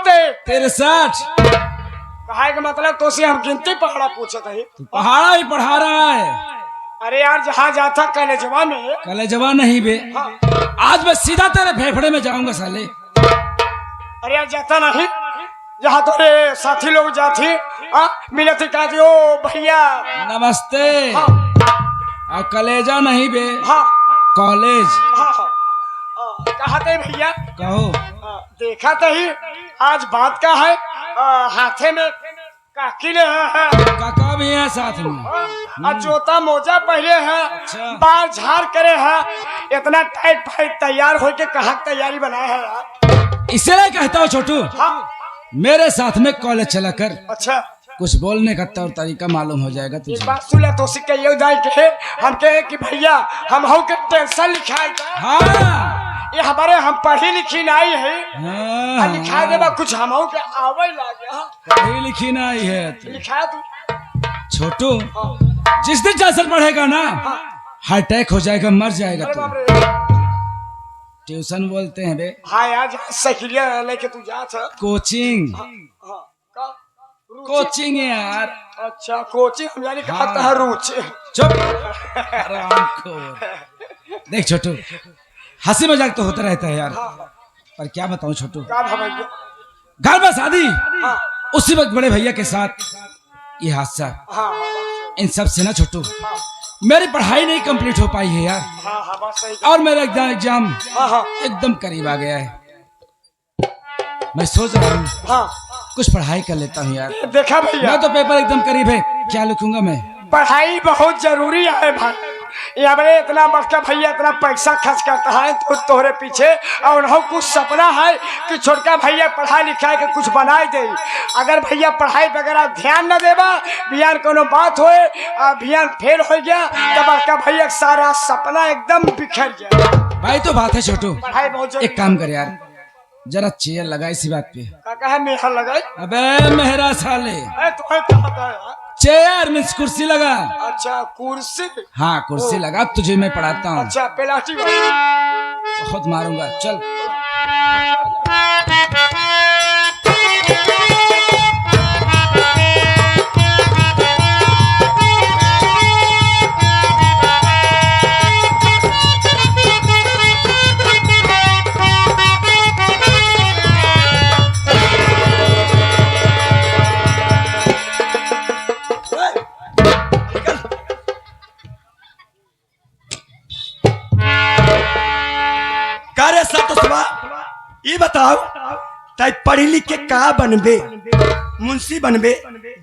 63। कहा का मतलब तो से हम गिनती पहाड़ा पूछे थे। पहाड़ा ही पढ़ा रहा है। अरे यार जहाँ जाता कलेजवा में। कलेजवा नहीं बे। हाँ। आज मैं सीधा तेरे फेफड़े में जाऊंगा साले। अरे यार जाता नहीं जहाँ तुम्हारे साथी लोग जाती मिले थे कहा थी, ओ भैया नमस्ते। हाँ। और कलेजा नहीं बे। हाँ कॉलेज। हाँ हाँ कहा थे भैया कहो। देखा तो ही आज बात का है हाथे में काकिले हैं काका भी है साथ में। जोता मोजा पहले हैं। अच्छा। बाल झाड़ करे हैं इतना टाइट फाइट तैयार होके कहाँ तैयारी बनाया है यार। इसलिए कहता हूँ छोटू हाँ। मेरे साथ में कॉलेज चला कर। अच्छा कुछ बोलने का तौर तरीका मालूम हो जाएगा इस तुझे। बात सुन तो सिक्के ये दाई के हम कहे कि भैया हम हो के टेंशन लिखाई हाँ। ये हमारे हम पढ़ी लिखी नहीं है हाँ, लिखा देवा कुछ हम हो के आवे लागे। पढ़ी लिखी नहीं है तू। लिखा तू छोटू जिस दिन जैसन पढ़ेगा ना हार्ट अटैक हो जाएगा मर जाएगा अरे तू। बाप रे। ट्यूशन बोलते हैं बे। हाँ यार साइकिलिया लेके तू जा था। कोचिंग। हाँ का कोचिंग है यार। अच्छा कोचिंग हम यानी हाँ। कहता है रुचि। चुप हरामखोर। देख छोटू हंसी मजाक तो होता रहता है यार पर क्या बताऊं छोटू का भैया घर में शादी हाँ उसी वक्त बड़े भैया के साथ ये हादसा हाँ इन सब से ना छोटू मेरी पढ़ाई नहीं कंप्लीट हो पाई है यार। हाँ हाँ बात सही। और मेरा एग्जाम हाँ हाँ एकदम करीब आ गया है। मैं सोच रहा हूँ हाँ कुछ पढ़ाई कर लेता हूँ यार। देखा भैया मैं तो पेपर एकदम करीब है क्या लिखूंगा मैं। पढ़ाई बहुत जरूरी है भाई। ये बड़े इतना बड़का भैया इतना पैसा खर्च करता है तो तोहरे पीछे और उन्हों कुछ सपना है कि छोटका भैया पढ़ाई लिखाई के कुछ बनाई दे। अगर भैया पढ़ाई वगैरह ध्यान न देवा बिहान कोनो बात होए अभियान फेल हो गया तो बड़का भैया सारा सपना एकदम बिखर गया। भाई तो बात है छोटू पढ़ाई बहुत जरूरी। एक काम कर यार जरा चेयर लगा इसी बात पे। काका है मेहर लगाई। अबे मेहरा साले तुम्हें कहता है चेयर मीन्स कुर्सी लगा। अच्छा कुर्सी। हाँ कुर्सी लगा तुझे मैं पढ़ाता हूँ। अच्छा प्लास्टिक बहुत मारूंगा चल। ये बताओ ताई पढ़ी लिख के का बनबे मुंशी बनबे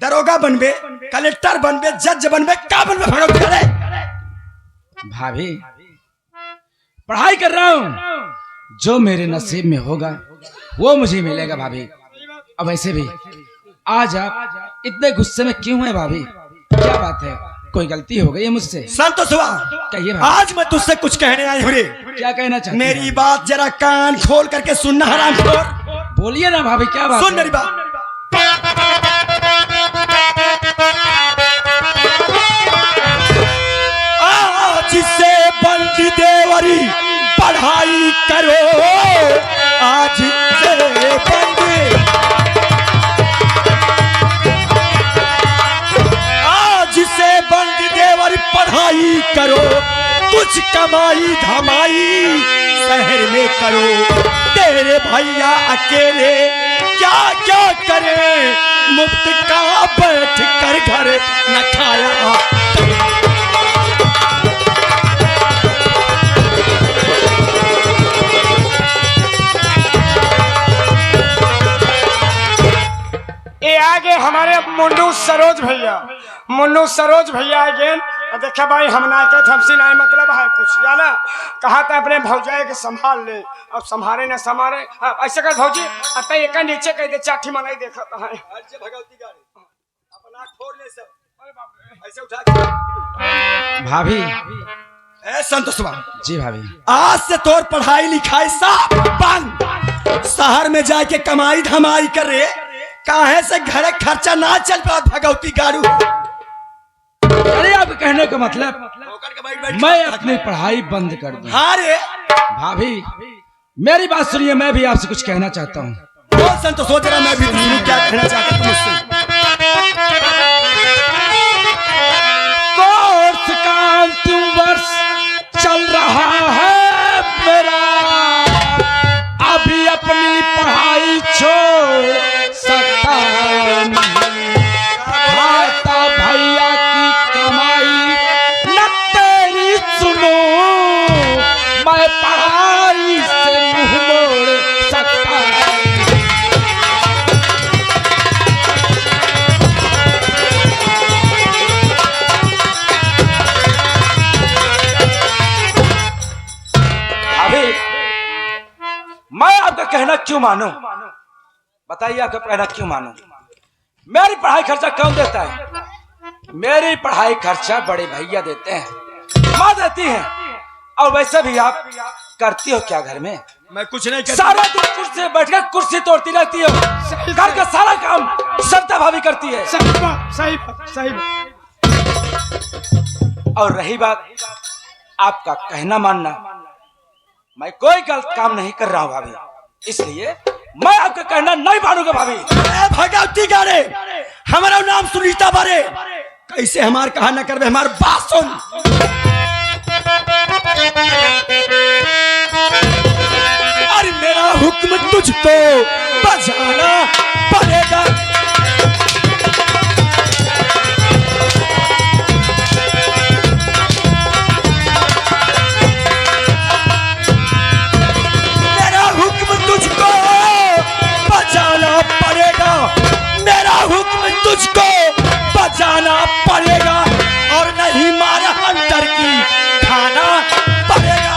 दरोगा बनबे कलेक्टर बनबे जज बनबे का बनबे भगवती रे। भाभी पढ़ाई कर रहा हूँ जो मेरे नसीब में होगा वो मुझे मिलेगा भाभी। अब ऐसे भी आज आप इतने गुस्से में क्यों हैं भाभी क्या बात है कोई गलती हो गई है मुझसे। संतोष कहिए आज मैं तुझसे कुछ कहने आई हूँ रे। क्या कहना चाहते मेरी बात जरा कान खोल करके सुनना हरामखोर। बोलिए ना भाभी क्या बात सुन मेरी बात। आज से बंद देवरी पढ़ाई करो आज से बंद पढ़ाई करो कुछ कमाई धमाई शहर में करो। तेरे भैया अकेले क्या क्या करे मुफ्त का बैठ कर घर न खाया। ये आगे हमारे मुन्नू सरोज भैया आगे देखा भाई हम ना कहते हमसे ना मतलब है कुछ जाना कहा था अपने भौजाई के संभाल ले अब संभाले ना संभाले ऐसे कर भौजी अतः एक नीचे कह दे चाठी मनाई देखा था भगवती गाड़ी अपना खोल ले सब ऐसे उठा भाभी संतोष जी भाभी आज से तोर पढ़ाई लिखाई सब बंद। शहर में जाके कमाई धमाई कर रे काहे से घरे खर्चा ना चल पा भगवती गाड़ू। अरे आप कहने का मतलब मैं अपनी पढ़ाई बंद कर दूं। हाँ रे भाभी मेरी बात सुनिए मैं भी आपसे कुछ कहना चाहता हूँ। बोल संतोष हो जरा, मैं भी सुनूं क्या कहना चाहते तुम मुझसे। कोर्स का अंतिम वर्ष चल रहा है मेरा, अभी अपनी पढ़ाई छोड़ सकता नहीं, खाता भैया की कमाई न तेरी सुनो, मैं पढ़ाई से मुंह मोड़ सकता नहीं। अभी मैं आपका कहना क्यों मानूं? बताइए आपका कहना क्यों मानूं? मेरी पढ़ाई खर्चा कौन देता है? मेरी पढ़ाई खर्चा बड़े भैया देते हैं, माँ देती है। और वैसे भी आप करती हो क्या घर में? मैं कुछ नहीं करता। सारा दिन कुर्सी पे बैठकर कुर्सी तोड़ती रहती हो, घर का सारा काम सरिता भाभी करती है। सही बात, सही बात, सही बात। और रही बात आपका कहना मानना, मैं कोई गलत काम नहीं कर रहा हूँ भाभी, इसलिए मैं आपका कहना नहीं मानूंगा भाभी। भगवती गारे हमारा नाम सुनीता बारे, कैसे हमार कहा न करवे, हमार बात सुन। अरे मेरा हुक्म तुझको बजाना पड़ेगा, मेरा हुक्म तुझको बजाना पड़ेगा, मेरा हुक्म तुझको बजाना पड़ेगा, और नहीं मारा अंदर की खाना पड़ेगा।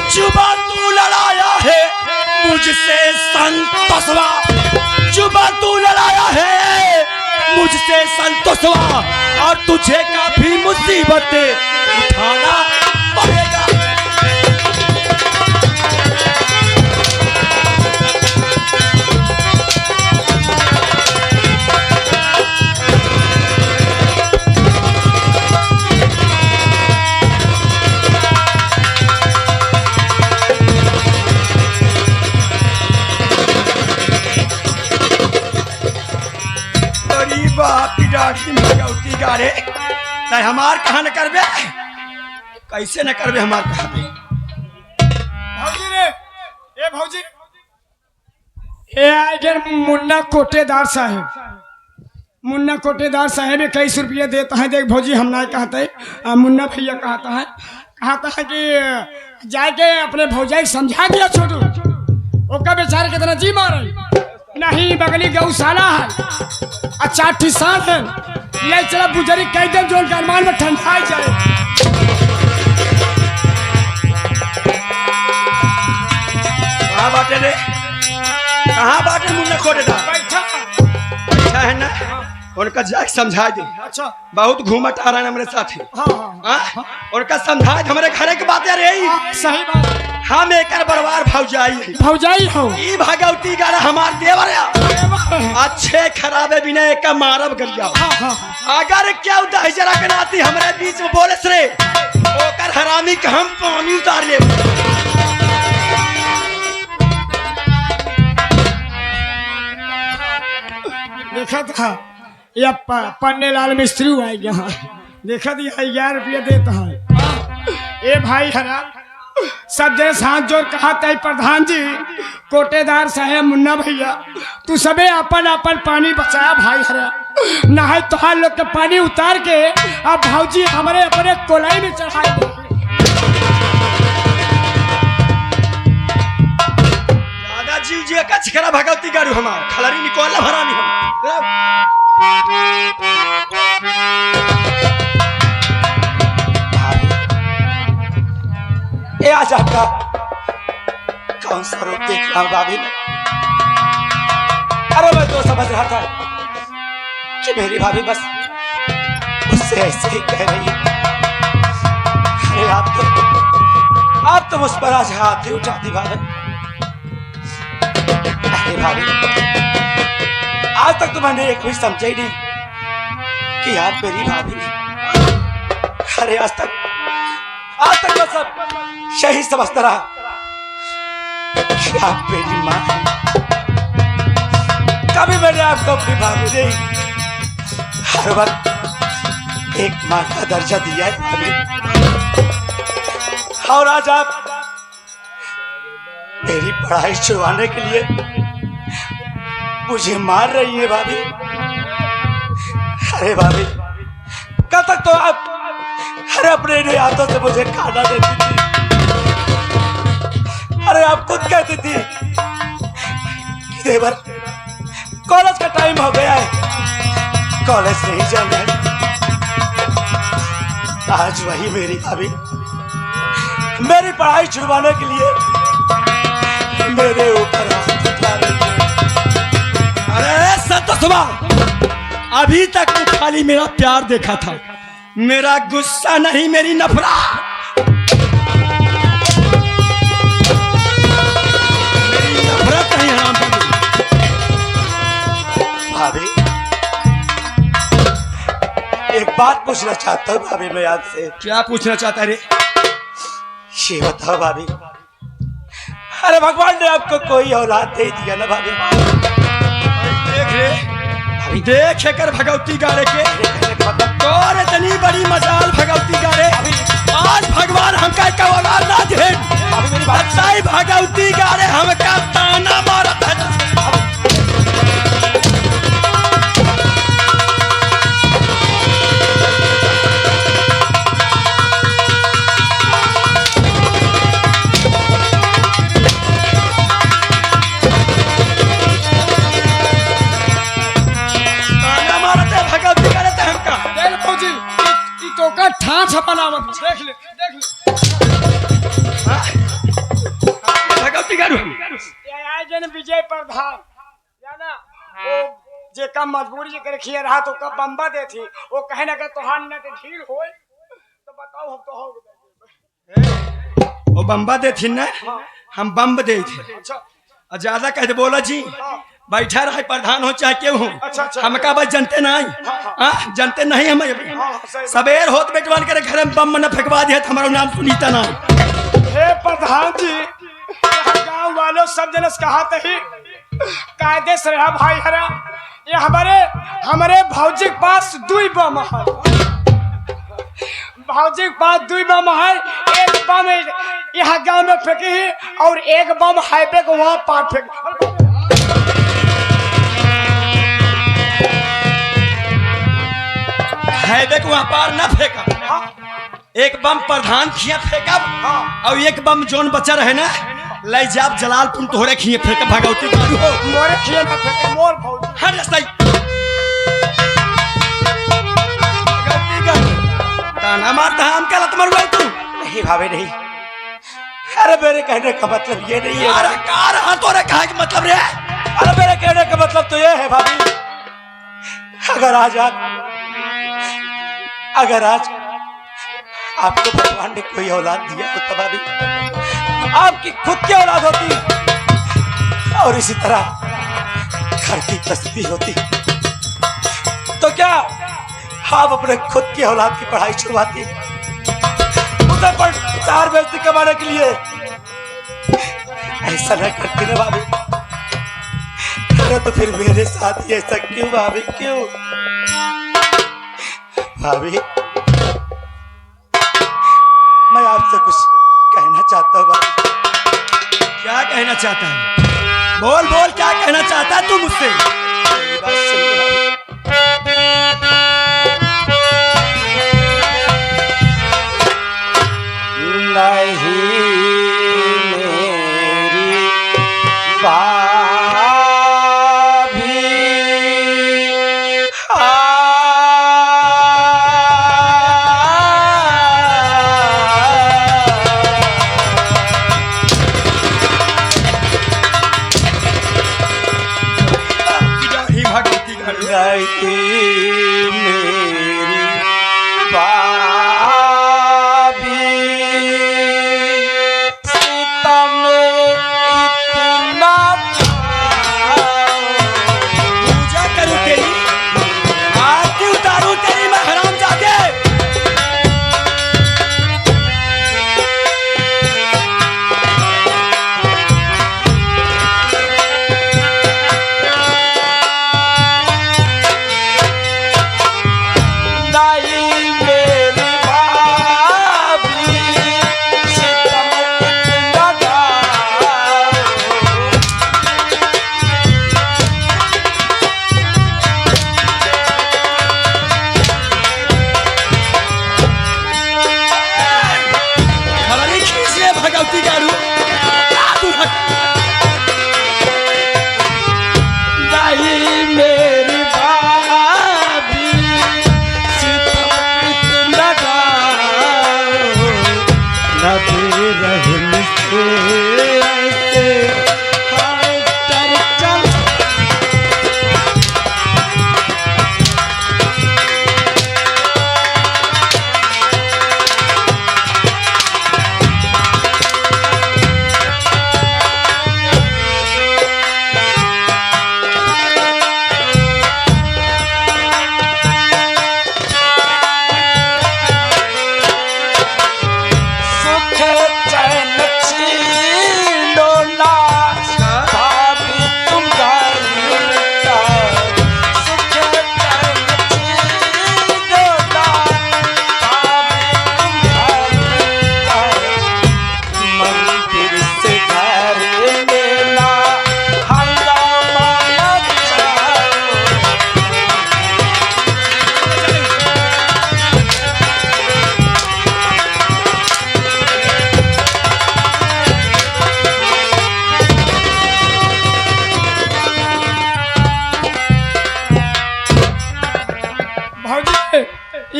जुबा तू लड़ाया है मुझसे संतोषवा, जुबा तू लड़ाया है मुझसे संतोषवा, और तुझे काफी मुसीबतें उठाना पड़ेगा। भगवती गारे नहीं हमार कहा न करबे, कैसे न करबे हमार कहा। भौजी रे, ए भौजी, ए आगे मुन्ना कोटेदार साहब, मुन्ना कोटेदार साहब 21 रुपये देता है। देख भौजी हम ना कहते, मुन्ना भैया कहता है कि जाके अपने भौजाई समझा दिया छोटू, ओका बेचारे कितना जी मारे नहीं, बगली गौशाला है, अच्छा ठिसान है, ले चला बुजरी कई दिन जो अरमान में ठंडा जाए। कहाँ बाटे रे, कहाँ बाटे मुन्ना कोटेदार? बैठा है ना, उनका जाके समझा दे। अच्छा बहुत घूमट आ रहा है हमारे साथ। हाँ, उनका समझा हमारे घर की बात रे, सही बात। हम एक बरवार भौजाई हो, ई भगवती गारा हमार देवर है, अच्छे खराबे बिना एक का मारब गरिया। अगर क्या दहजरा के नाती हमारे बीच में बोले रे, ओकर हरामी के हम पानी उतार ले। देखा था ये पन्ने लाल मिस्त्री आई यहाँ, देखा था 11 रुपया देता है। ए भाई हरा सब जने हाथ जोड़ कहा तय प्रधान जी, कोटेदार साहब, मुन्ना भैया, तू सबे अपन अपन पानी बचाया भाई हरा, नहाय तुहार लोग के पानी उतार के अब भौजी हमारे अपने कोलाई में चढ़ाए। दादा जीव जी का छिकरा भगवती गाड़ू हमार खलरी निकोल भरानी हम। ए आज आपका कौन सा रूप देख रहा हूं भाभी में? अरे मैं तो समझ रहा था कि मेरी भाभी बस उससे ऐसे ही कह रही है। अरे आप तो मुझ पर आज हाथ ही उठाती भाभी। अरे भाभी, आज तक तो मैंने एक भी समझा ही नहीं कि आप मेरी भाभी अरे आज तक मैं सब सही समझता रहा कि आप मेरी माँ हैं। कभी मैंने आपको अपनी भाभी नहीं, हर वक्त एक माँ का दर्जा दिया है भाभी। और आज आप मेरी पढ़ाई छुड़वाने के लिए मुझे मार रही है भाभी। अरे भाभी, कल तक तो आप अरे अपने हाथों से मुझे खाना देती थी। अरे आप खुद कहती थी कि देवर कॉलेज का टाइम हो गया है, कॉलेज नहीं जाना है। आज वही मेरी भाभी मेरी पढ़ाई छुड़वाने के लिए मेरे ऊपर हाथ उठा रही है। अरे संतोषवा, अभी तक तो खाली मेरा प्यार देखा था, मेरा गुस्सा नहीं, मेरी नफरत। मेरी नफरत नहीं हराम भाभी। एक बात पूछना चाहता हूँ भाभी मैं आपसे। क्या पूछना चाहता रे? ये बताओ भाभी, अरे भगवान ने आपको कोई औलाद दे दिया ना भाभी? देख रे भाभी, देख कर भगवती गारे के और इतनी बड़ी मजाल भगवती गारे। आज भगवान हमका एक औलाद ना दे, सच्चाई भगवती गारे हमका ताना मारत है। बनावत देख ले भगवती गारू आए जन विजय प्रधान जाना वो जे कम मजबूरी जे करे खिया रहा तो कब बम्बा दे थी वो कहे ना कि तोहार न के ढील होए तो बताओ हम तो हो वो बम्बा दे थी ना, हम बम्ब दे थे। अच्छा ज्यादा कह दे बोला जी, बैठा रहे प्रधान हो चाहे क्यों हो, हमका बस जनते नहीं, जनते नहीं हम सबेर होत बेटवान करे घर में बम न फेंकवा दिया हमारा नाम सुनीता ना। हे प्रधान जी, गांव वालों सब जनस कहा ही कायदे से रहा भाई हरा, ये हमारे भौजी के पास दुई बम है, भौजी के पास दुई बम है। एक बम यहाँ गांव में फेंकी है और एक बम हाईवे को वहां पार फेंक। हाईवे को वहां पार न फेंका, एक बम प्रधान खिया फेंका और एक बम जोन बचा रहे ना ले जाब जलालपुर तोहरे खिए फेंका। भगवती गारू हो मोरे खिए ना फेंके मोर भौजी हर सही भगवती गारू ताना मारता हम क्या लत मरवाई तू? नहीं भाभी नहीं, अरे मेरे कहने का मतलब ये नहीं है। अरे कार हां तोरे कहा के मतलब रे? अरे मेरे कहने का मतलब तो ये है भाभी, अगर आज आपको भगवान ने कोई औलाद दिया तो तब भाभी आपकी खुद की औलाद होती और इसी तरह घर की प्रस्तुति होती तो क्या आप अपने खुद की औलाद की पढ़ाई छुड़वाती उसे पर 4 पैसे कमाने के लिए? ऐसा न करती ना भाभी। अरे तो फिर मेरे साथ ही ऐसा क्यों भाभी, क्यों भाभी? मैं आपसे कुछ कहना चाहता हूँ भाभी। क्या कहना चाहता है? बोल बोल, क्या कहना चाहता है तू मुझसे? मेरी बात सुनिए भाभी। नहीं मेरी भाभी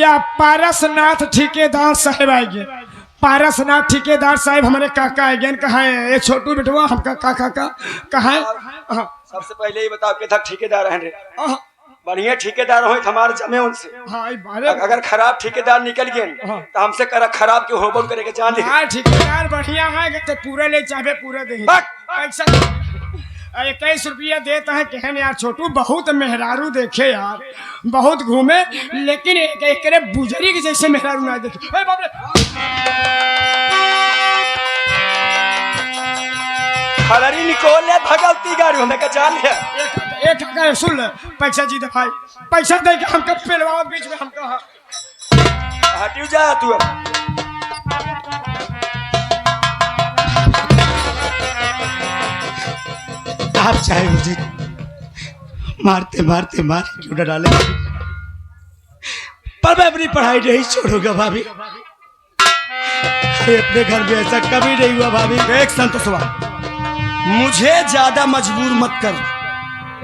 या पारसनाथ ठेकेदार साहब आएंगे। पारसनाथ ठेकेदार साहब हमारे काका आएंगे। कहा है ये छोटू बेटवा हमका काका का कहा है। सबसे पहले ही बताओ कि ठेकेदार हैं रे, बढ़िया ठेकेदार हो हमारे जमे उनसे। हाँ अगर खराब ठेकेदार निकल गए तो हमसे खराब के होबो करे के जान ले। ठेकेदार बढ़िया है तो पूरा ले चाहे पूरा दे। पैसा 21 रुपया देता है। कहन यार छोटू बहुत मेहरारू देखे यार, बहुत घूमे, लेकिन एक बुजरी के जैसे मेहरारू ना देखे। खलरी निकोल ले भगवती गाड़ी हमें का जान लिया। एक सुन ले पैसा जी दे भाई, पैसा दे के हमका पेलवा बीच में हमका हटियो जा तू। आप चाहे मुझे मारते मारते मार क्यों न डाले, पर मैं अपनी पढ़ाई नहीं छोड़ूंगा भाभी। अरे अपने घर में ऐसा कभी नहीं हुआ भाभी। देख संतोषवा, मुझे ज्यादा मजबूर मत कर,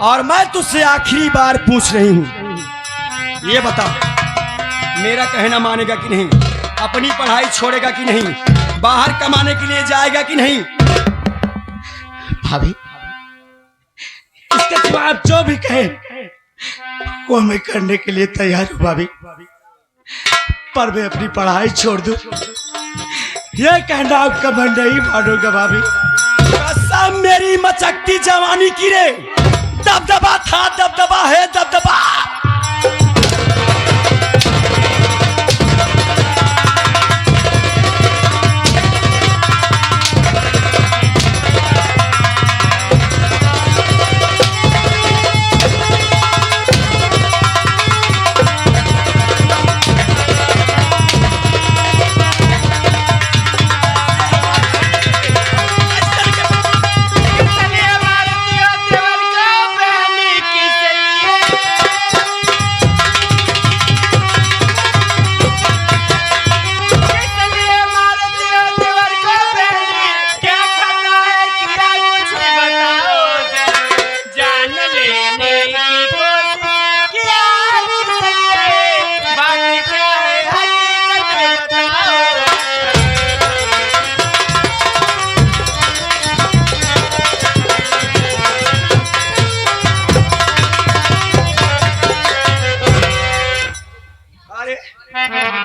और मैं तुझसे आखिरी बार पूछ रही हूँ, ये बता मेरा कहना मानेगा कि नहीं? अपनी पढ़ाई छोड़ेगा कि नहीं? बाहर कमाने के लिए जाएगा कि नहीं? भाभी इसके सिवा आप जो भी कहें वो मैं करने के लिए तैयार हूँ भाभी, पर मैं अपनी पढ़ाई छोड़ दूं यह कहना आपका मन नहीं मानूंगा भाभी। कसम मेरी मचकती जवानी की रे, दबदबा था, दबदबा है, दबदबा।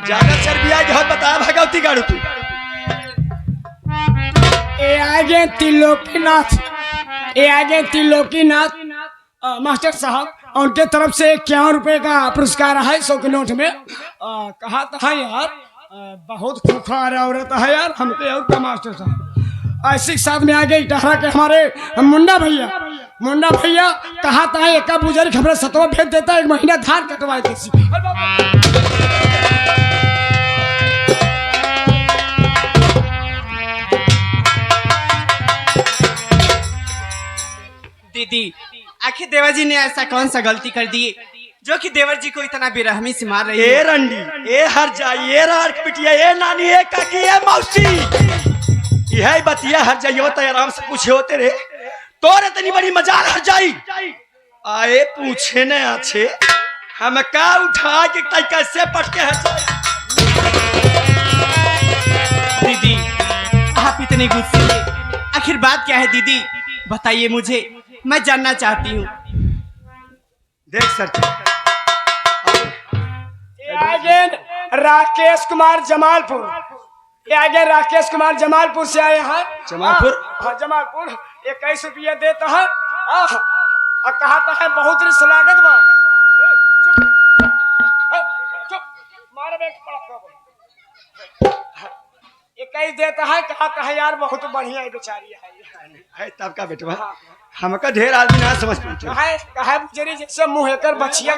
ज्यादा चर्बिया बहुत बता भगवती गाड़ू तू। ए आगे त्रिलोकीनाथ, ए आगे त्रिलोकीनाथ मास्टर साहब, उनके तरफ से 51 रुपए का पुरस्कार है 100 के नोट में। कहा था यार बहुत खूंखार औरत है यार हमके और का मास्टर साहब। ऐसे साथ में आगे इटारा के हमारे मुंडा भैया कहा था एक बुजुर्ग हमारे सतवा भेज देता, 1 महीना धान कटवाए किसी। दीदी आखिर देवर जी ने ऐसा कौन सा गलती कर दी जो कि देवर जी को इतना बेरहमी से मार रही है? ए रंडी, ए हर जाई, ए रार पिटिया, ए नानी, ए काकी, ए मौसी, यही बतिया हर जाइयो तो आराम से पूछे होते रे। तोरे इतनी बड़ी मजाल हर जाई आए पूछे न अच्छे हम का उठा के तई कैसे पटके हर जाई। दीदी आप इतने गुस्से में, आखिर बात क्या है दीदी बताइए मुझे, मैं जानना चाहती हूँ। देख सर आगे राकेश कुमार जमालपुर, ये आगे राकेश कुमार जमालपुर से आए हैं। जमालपुर? हाँ जमालपुर। 21 रुपया देता है और कहता है बहुत स्वागत बा। चुप चुप मारे बैठ पड़ा। 21 देता है, कहता है यार बहुत बढ़िया है बेचारी है तब का बेटवा हमका ढेर आदमी ना समझ पाते। कहा बेचारी जैसे मुँह कर बचिया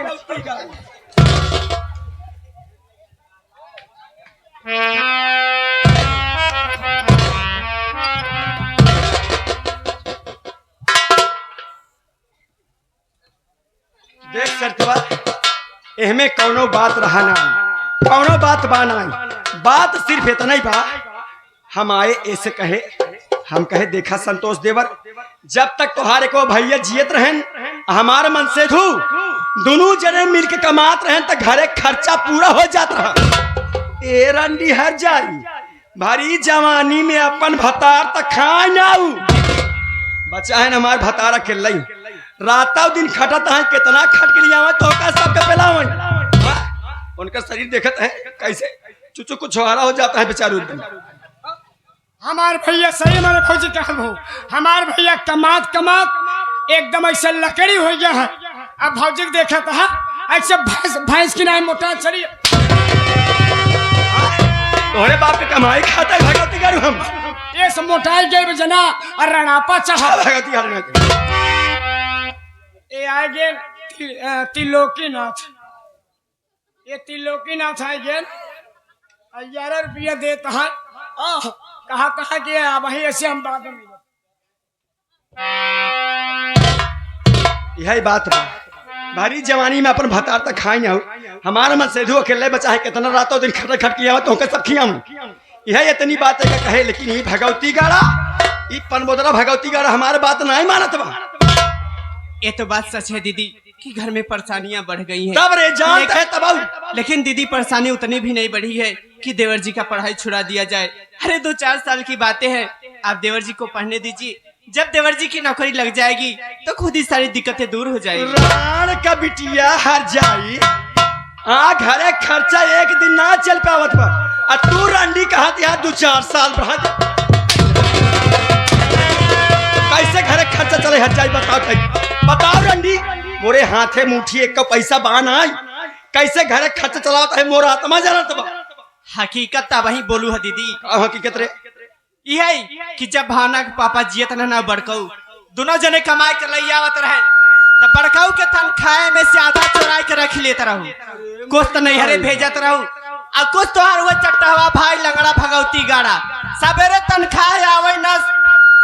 देख सरतवा एहमे कौनो बात रहा ना, कौनो बात बाना, बात सिर्फ इतना ही बा हम आए ऐसे कहे, हम कहे देखा संतोष देवर, जब तक तुम्हारे को भैया जियत रहन हमारे मन से धू दोनों जने मिल के कमात रहे तो घरे खर्चा पूरा हो जात रहा। ए रंडी हर जाई भारी जवानी में अपन भतार तक खाए नाऊ बचा है न हमार भतारा के लई राता दिन खटत है कितना खट के लिया तो का सबके पेलावन उनका शरीर देखत है कैसे चुचु कुछ छोहारा हो जाता है बेचारू। हमार भैया सही माने फौजी कहल हो, हमार भैया कमात कमात एकदम ऐसे लकड़ी हो गया है। अब भौजी देखा था ऐसे भैंस की नाई मोटा चली तोहरे बाप के कमाई खाता है भगवती गारू हम ये सब मोटाई गए जना और रणापा चाह भगवती गारू ये आए गए त्रिलोकीनाथ, ये त्रिलोकीनाथ आए गए 11 रुपया देता है। कहा कि वही ऐसे हम बात में यही बात बा भारी जवानी में अपन भतार तक खाई ना हमारा मन सेधु अकेले बचा है कितना रातों दिन खट खट किया तो सब खिया यही इतनी बात है कहे लेकिन ये भगवती गाड़ा ये पनबोदरा भगवती गाड़ा हमारे बात नहीं मानत बा। ये तो बात सच है दीदी कि घर में परेशानियां बढ़ गई हैं। तब रे जान है तब लेकिन दीदी परेशानी उतनी भी नहीं बढ़ी है कि देवर जी का पढ़ाई छुड़ा दिया जाए। अरे 2-4 साल की बातें हैं, आप देवर जी को पढ़ने दीजिए। जब देवर जी की नौकरी लग जाएगी तो खुद ही सारी दिक्कतें दूर हो जाएगी। राण का बिटिया हर जाई घरे खर्चा एक दिन ना चल पावत बा तू रंडी कहा 2-4 साल कैसे घरे खर्चा चले हर जाई बताओ रंडी मोरे हाथे मुठी एक का पैसा बान आई कैसे घरे खर्चा चलावत है मोरा आत्मा जानत बा। हकीकत ता वही बोलू है दीदी। हकीकत रे यही कि जब भावना के पापा जियत ना बड़काऊ दोनों जने कमाए कर लई आवत रहे तब बड़काऊ के तनखाए में से आधा चुराई के रख लेता रहू कुछ तो नहीं हरे भेजत रहू और कुछ तो हर वो चट्टावा भाई लंगड़ा भगवती गाड़ा सवेरे तनखाए आवे न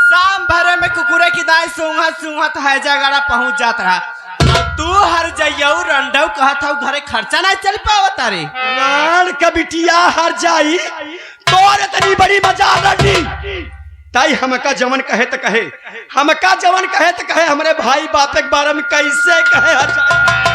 शाम भरे में कुकुरे की दाई सूंघत हैजा गाड़ा पहुंच जात रहा। तू हर जइयऊ रंडऊ कहत हऊ घरे खर्चा नहीं चल पावत रे राण का बिटिया हर जाई तोर इतनी बड़ी मजा रंडी ताई हमका जवन कहे तो कहे हमका जवन कहे तो कहे हमरे भाई बाप के बारे में कैसे कहे हर जाई